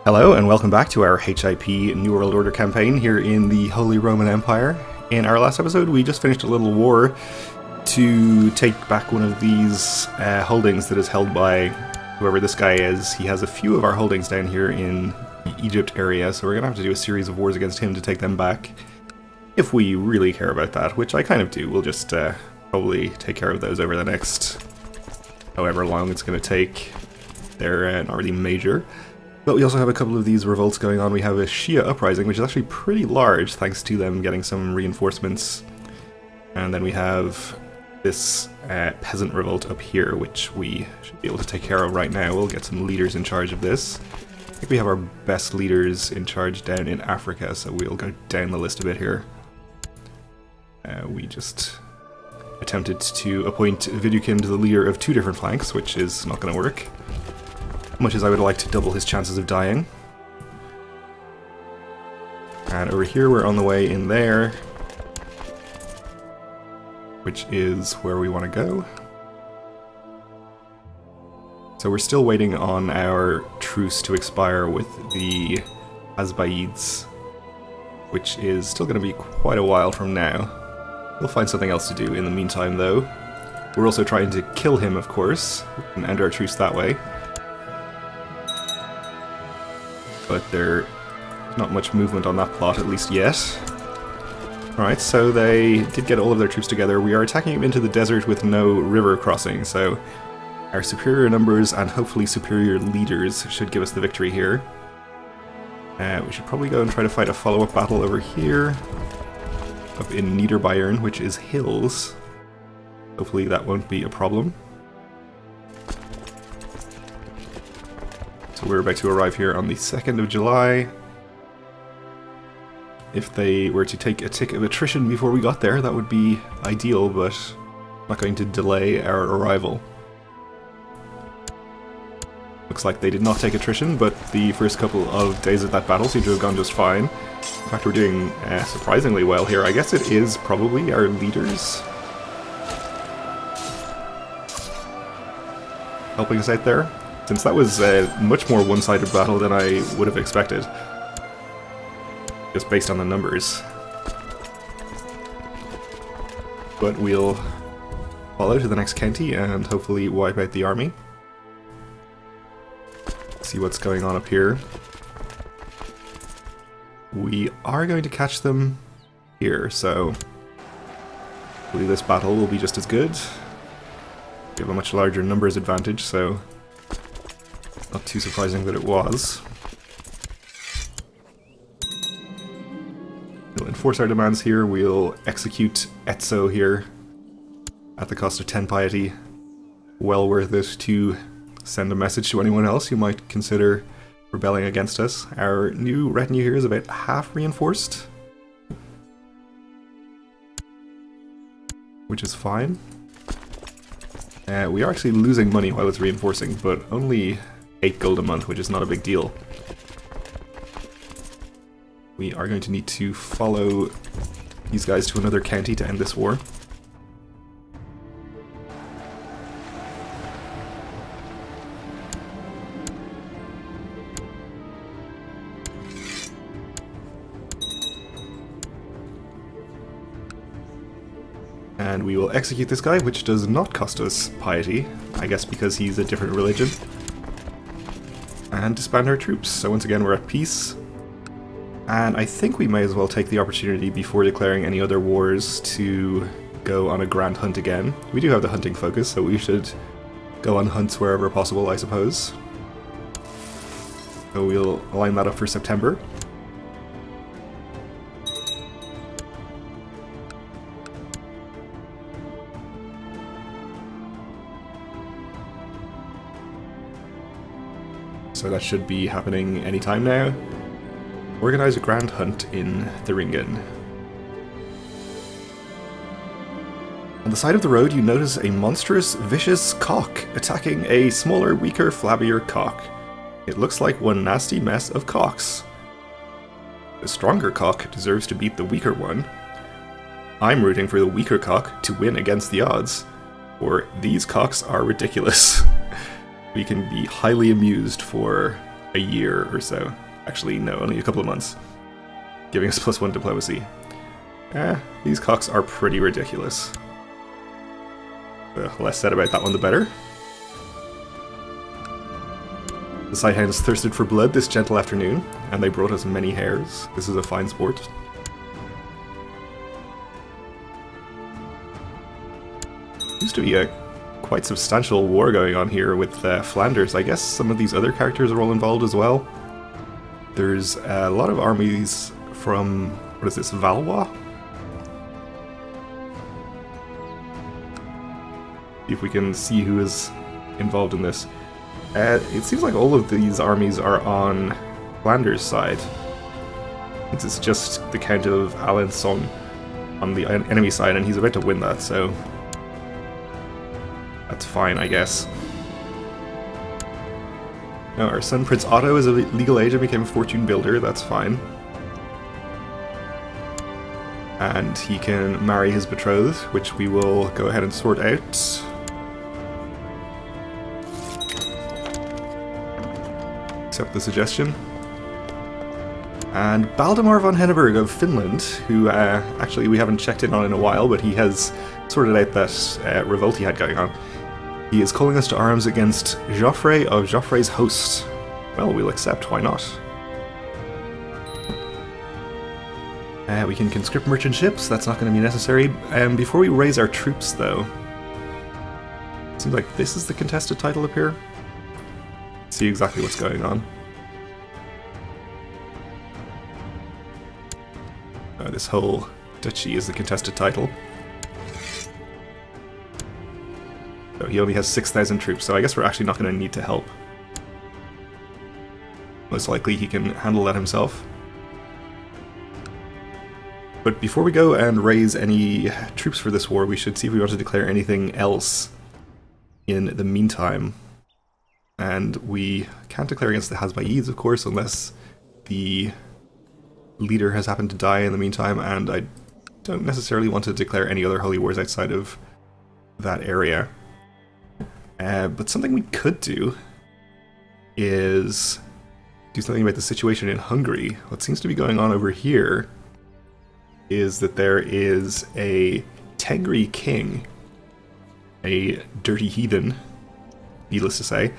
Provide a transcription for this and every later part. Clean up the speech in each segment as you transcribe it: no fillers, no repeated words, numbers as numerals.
Hello and welcome back to our HIP New World Order campaign here in the Holy Roman Empire. In our last episode we just finished a little war to take back one of these holdings that is held by whoever this guy is. He has a few of our holdings down here in the Egypt area, so we're going to have to do a series of wars against him to take them back. If we really care about that, which I kind of do. We'll just probably take care of those over the next however long it's going to take. They're not really major. But we also have a couple of these revolts going on. We have a Shia uprising, which is actually pretty large, thanks to them getting some reinforcements. And then we have this peasant revolt up here, which we should be able to take care of right now. We'll get some leaders in charge of this. I think we have our best leaders in charge down in Africa, so we'll go down the list a bit here. We just attempted to appoint Vidukind the leader of two different flanks, which is not going to work. Much as I would like to double his chances of dying. And over here we're on the way in there, which is where we want to go. So we're still waiting on our truce to expire with the Azbayids, which is still going to be quite a while from now. We'll find something else to do in the meantime though. We're also trying to kill him, of course, and end our truce that way. But there's not much movement on that plot, at least yet. Alright, so they did get all of their troops together. We are attacking into the desert with no river crossing, so our superior numbers and hopefully superior leaders should give us the victory here. We should probably go and try to fight a follow-up battle over here, up in Niederbayern, which is hills. Hopefully that won't be a problem. So we're about to arrive here on the 2nd of July. If they were to take a tick of attrition before we got there, that would be ideal, but not going to delay our arrival. Looks like they did not take attrition, but the first couple of days of that battle seem to have gone just fine. In fact, we're doing surprisingly well here. I guess it is probably our leaders helping us out there, since that was a much more one-sided battle than I would have expected, just based on the numbers. But we'll follow to the next county and hopefully wipe out the army. See what's going on up here. We are going to catch them here, so hopefully this battle will be just as good. We have a much larger numbers advantage, so not too surprising that it was. We'll enforce our demands here. We'll execute Etzo here at the cost of 10 piety. Well worth it to send a message to anyone else who might consider rebelling against us. Our new retinue here is about half reinforced, which is fine. We are actually losing money while it's reinforcing, but only 8 gold a month, which is not a big deal. We are going to need to follow these guys to another county to end this war. And we will execute this guy, which does not cost us piety, I guess because he's a different religion. And disband our troops. So once again we're at peace. And I think we may as well take the opportunity before declaring any other wars to go on a grand hunt again. We do have the hunting focus, so we should go on hunts wherever possible, I suppose. So we'll line that up for September. So that should be happening anytime now. Organize a grand hunt in Thuringen. On the side of the road you notice a monstrous, vicious cock attacking a smaller, weaker, flabbier cock. It looks like one nasty mess of cocks. The stronger cock deserves to beat the weaker one. I'm rooting for the weaker cock to win against the odds, for these cocks are ridiculous. We can be highly amused for a year or so. Actually, no, only a couple of months. Giving us +1 diplomacy. These cocks are pretty ridiculous. The less said about that one, the better. The sighthounds thirsted for blood this gentle afternoon, and they brought us many hares. This is a fine sport. Seems to be a quite substantial war going on here with Flanders. I guess some of these other characters are all involved as well. There's a lot of armies from, what is this, Valois? See if we can see who is involved in this. It seems like all of these armies are on Flanders' side. It's just the Count of Alençon on the enemy side, and he's about to win that, so that's fine, I guess. Now, our son Prince Otto is of legal age and became a fortune builder, that's fine. And he can marry his betrothed, which we will go ahead and sort out. Accept the suggestion. And Baldemar von Henneberg of Finland, who actually we haven't checked in on in a while, but he has sorted out that revolt he had going on. He is calling us to arms against Joffrey of Joffrey's host. Well, we'll accept, why not? We can conscript merchant ships, that's not going to be necessary. Before we raise our troops, though, it seems like this is the contested title up here. See exactly what's going on. This whole duchy is the contested title. So he only has 6,000 troops, so I guess we're actually not going to need to help. Most likely he can handle that himself. But before we go and raise any troops for this war, we should see if we want to declare anything else in the meantime. And we can't declare against the Hasbayids, of course, unless the leader has happened to die in the meantime, and I don't necessarily want to declare any other holy wars outside of that area. But something we could do is do something about the situation in Hungary. What seems to be going on over here is that there is a Tengri king, a dirty heathen, needless to say,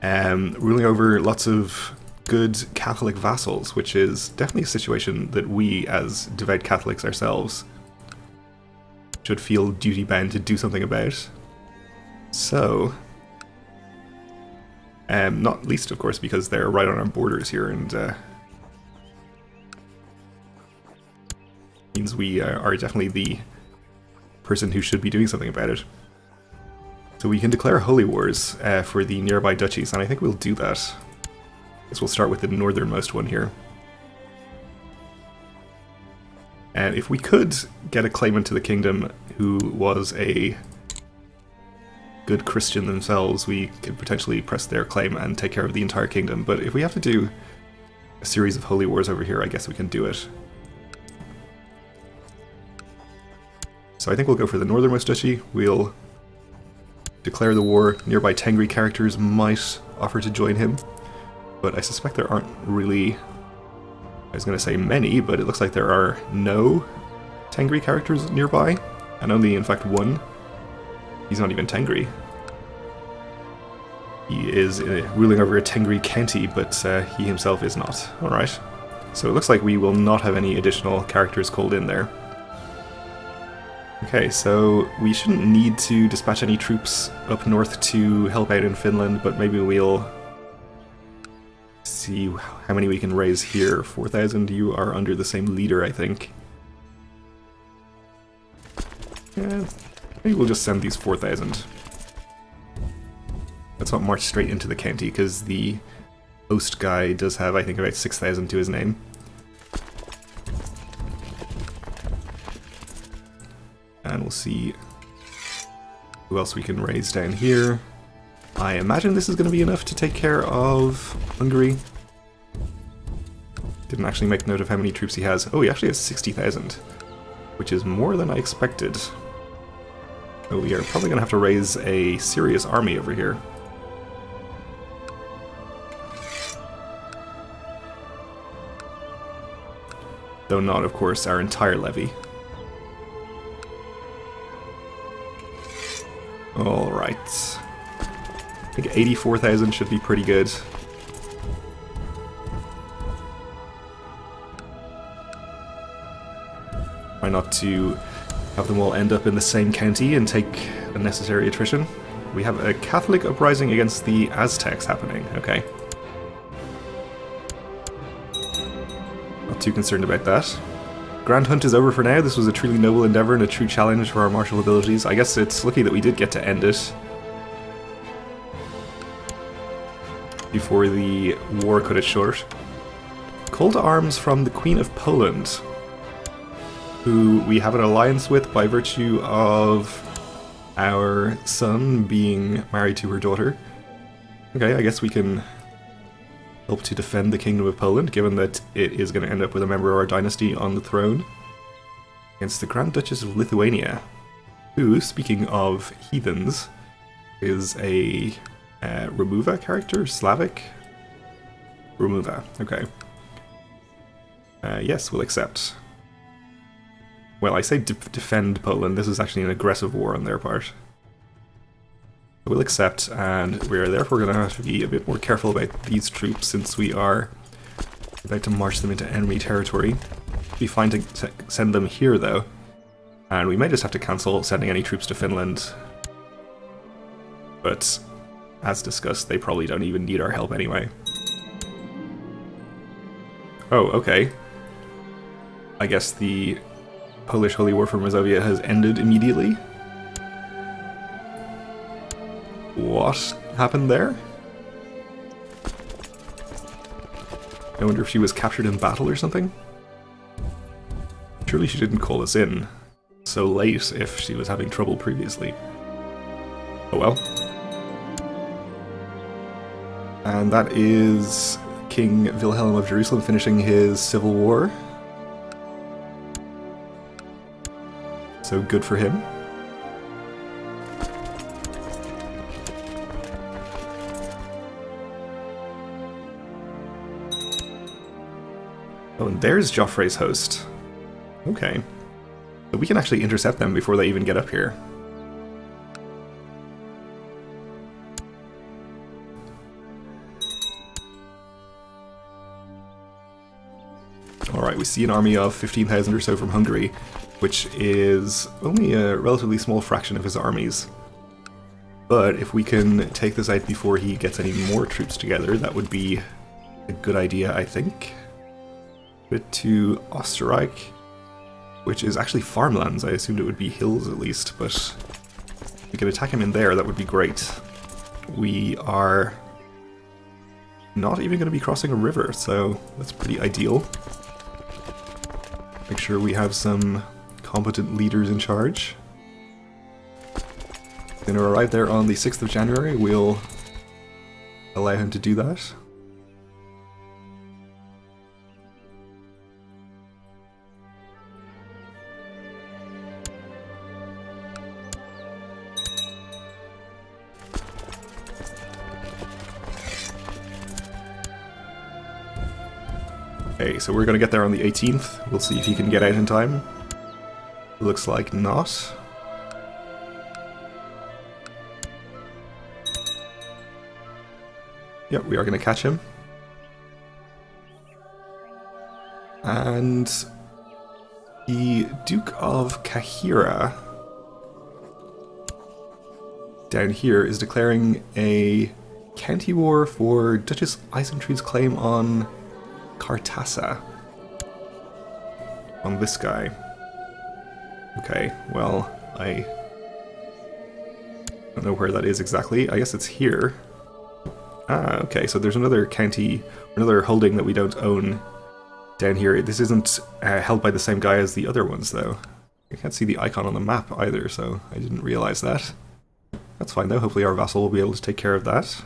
ruling over lots of good Catholic vassals, which is definitely a situation that we, as devout Catholics ourselves, should feel duty-bound to do something about. So, not least, of course, because they're right on our borders here, and means we are definitely the person who should be doing something about it. So we can declare holy wars for the nearby duchies, and I think we'll do that. I guess we'll start with the northernmost one here. And if we could get a claimant to the kingdom who was a good Christian themselves, we could potentially press their claim and take care of the entire kingdom. But if we have to do a series of holy wars over here, I guess we can do it. So I think we'll go for the northernmost duchy. We'll declare the war. Nearby Tengri characters might offer to join him, but I suspect there aren't really, I was going to say many, but it looks like there are no Tengri characters nearby, and only in fact one. He's not even Tengri. He is ruling over a Tengri county, but he himself is not. Alright. So it looks like we will not have any additional characters called in there. Okay, so we shouldn't need to dispatch any troops up north to help out in Finland, but maybe we'll see how many we can raise here. 4,000, you are under the same leader, I think. Yeah, maybe we'll just send these 4,000. Let's not march straight into the county, because the host guy does have, I think, about 6,000 to his name. And we'll see who else we can raise down here. I imagine this is going to be enough to take care of Hungary. Didn't actually make note of how many troops he has. Oh, he actually has 60,000, which is more than I expected. So we are probably going to have to raise a serious army over here. though not, of course, our entire levy. Alright. I think 84,000 should be pretty good. Try not to have them all end up in the same county and take unnecessary attrition. We have a Catholic uprising against the Aztecs happening, okay. Not too concerned about that. Grand Hunt is over for now. This was a truly noble endeavour and a true challenge for our martial abilities. I guess it's lucky that we did get to end it before the war cut it short. Call to arms from the Queen of Poland, who we have an alliance with by virtue of our son being married to her daughter. Okay, I guess we can help to defend the Kingdom of Poland, given that it is going to end up with a member of our dynasty on the throne, against the Grand Duchess of Lithuania, who, speaking of heathens, is a Remuva character? Slavic? Remuva, okay. Yes, we'll accept. Well, I say defend Poland. This is actually an aggressive war on their part. We'll accept, and we're therefore going to have to be a bit more careful about these troops since we are about to march them into enemy territory. It'd be fine to send them here, though, and we may just have to cancel sending any troops to Finland. But, as discussed, they probably don't even need our help anyway. Oh, okay. I guess the Polish Holy War for Mazovia has ended immediately. What happened there? I wonder if she was captured in battle or something? Surely she didn't call us in so late if she was having trouble previously. Oh well. And that is King Wilhelm of Jerusalem finishing his civil war. So good for him. Oh, and there's Joffrey's host. Okay. So we can actually intercept them before they even get up here. Alright, we see an army of 15,000 or so from Hungary, which is only a relatively small fraction of his armies. But if we can take this out before he gets any more troops together, that would be a good idea, I think. Bit to Österreich, which is actually farmlands. I assumed it would be hills at least, but if we could attack him in there, that would be great. We are not even going to be crossing a river, so that's pretty ideal. Make sure we have some competent leaders in charge. Going to arrive there on the 6th of January. We'll allow him to do that. Okay, so we're going to get there on the 18th. We'll see if he can get out in time. Looks like not. Yep, we are going to catch him. And the Duke of Kahira down here is declaring a county war for Duchess Eisentrade's claim on Kartassa. On this guy. Okay, well, I don't know where that is exactly. I guess it's here. Ah, okay, so there's another county, another holding that we don't own down here. This isn't held by the same guy as the other ones, though. I can't see the icon on the map either, so I didn't realize that. That's fine, though. Hopefully our vassal will be able to take care of that.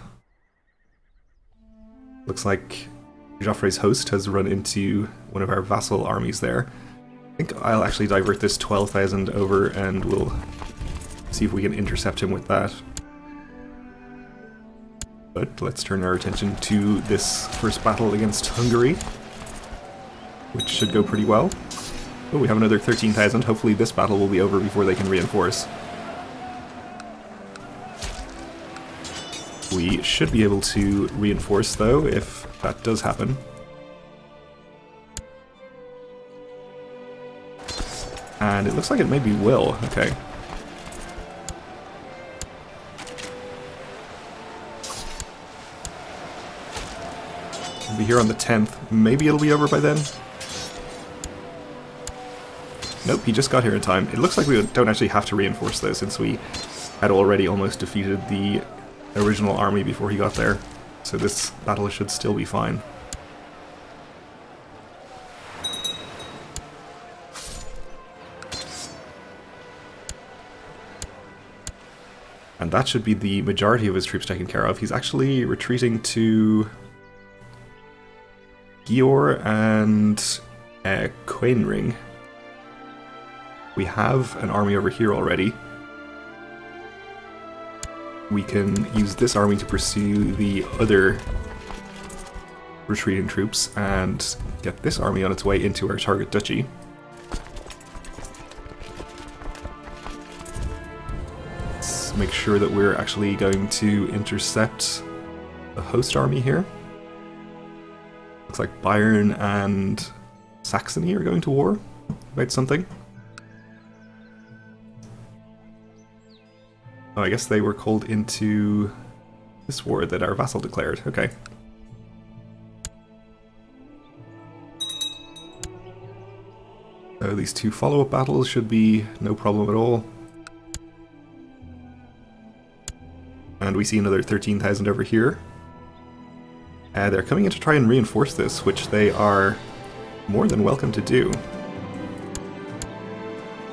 Looks like Joffrey's host has run into one of our vassal armies there. I think I'll actually divert this 12,000 over and we'll see if we can intercept him with that. But let's turn our attention to this first battle against Hungary. which should go pretty well. Oh, we have another 13,000. Hopefully this battle will be over before they can reinforce. We should be able to reinforce, though, if that does happen. And it looks like it maybe will. Okay. We'll be here on the 10th. Maybe it'll be over by then. Nope, he just got here in time. It looks like we don't actually have to reinforce though, since we had already almost defeated the original army before he got there. So this battle should still be fine. And that should be the majority of his troops taken care of. He's actually retreating to Gior and Quainring. We have an army over here already. We can use this army to pursue the other retreating troops and get this army on its way into our target duchy. Let's make sure that we're actually going to intercept the host army here. Looks like Bayern and Saxony are going to war about something. Oh, I guess they were called into this war that our vassal declared. Okay. So these two follow-up battles should be no problem at all. And we see another 13,000 over here. They're coming in to try and reinforce this, which they are more than welcome to do.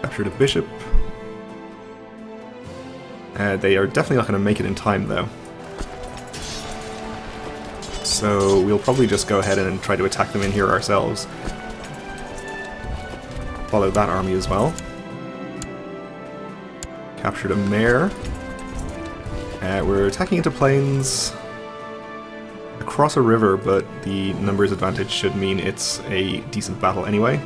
Captured a bishop. They are definitely not going to make it in time, though. So we'll probably just go ahead and try to attack them in here ourselves. Follow that army as well. Captured a mare. We're attacking into plains across a river, but the numbers advantage should mean it's a decent battle anyway.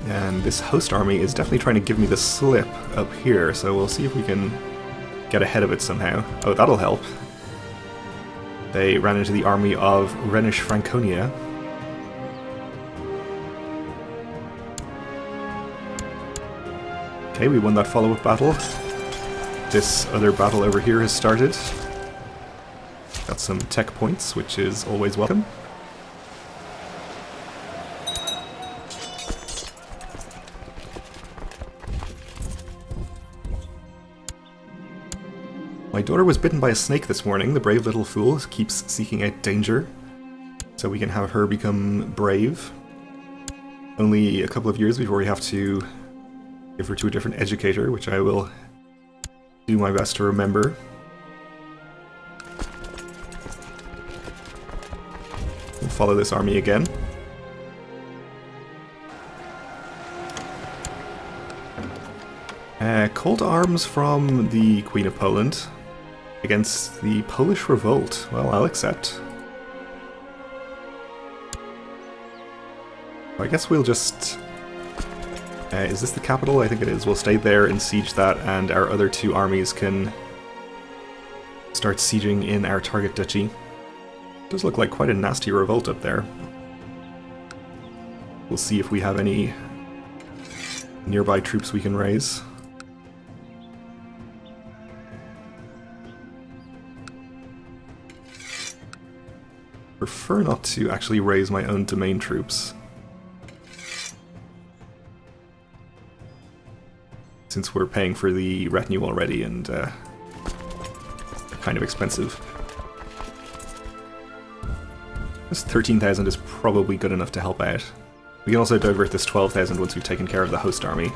And this host army is definitely trying to give me the slip up here, so we'll see if we can get ahead of it somehow. Oh, that'll help. They ran into the army of Rhenish Franconia. Okay, we won that follow-up battle. This other battle over here has started. Got some tech points, which is always welcome. My daughter was bitten by a snake this morning. The brave little fool keeps seeking out danger, so we can have her become brave. Only a couple of years before we have to give her to a different educator, which I will do my best to remember. We'll follow this army again. Call to arms from the Queen of Poland against the Polish revolt. Well, I'll accept. I guess we'll just... is this the capital? I think it is. We'll stay there and siege that, and our other two armies can start sieging in our target duchy. It does look like quite a nasty revolt up there. We'll see if we have any nearby troops we can raise. Prefer not to actually raise my own domain troops, since we're paying for the retinue already, and they're kind of expensive. This 13,000 is probably good enough to help out. We can also divert this 12,000 once we've taken care of the host army,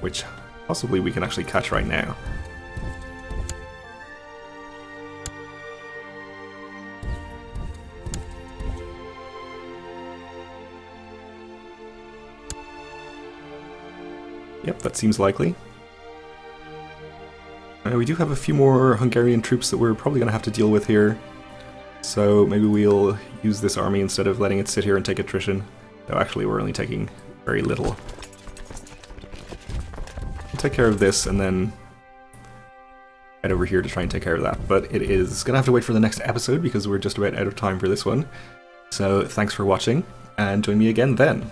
which possibly we can actually catch right now. Yep, that seems likely. We do have a few more Hungarian troops that we're probably going to have to deal with here. So maybe we'll use this army instead of letting it sit here and take attrition. Though actually we're only taking very little. We'll take care of this and then head over here to try and take care of that. But it is going to have to wait for the next episode because we're just about out of time for this one. So thanks for watching, and join me again then.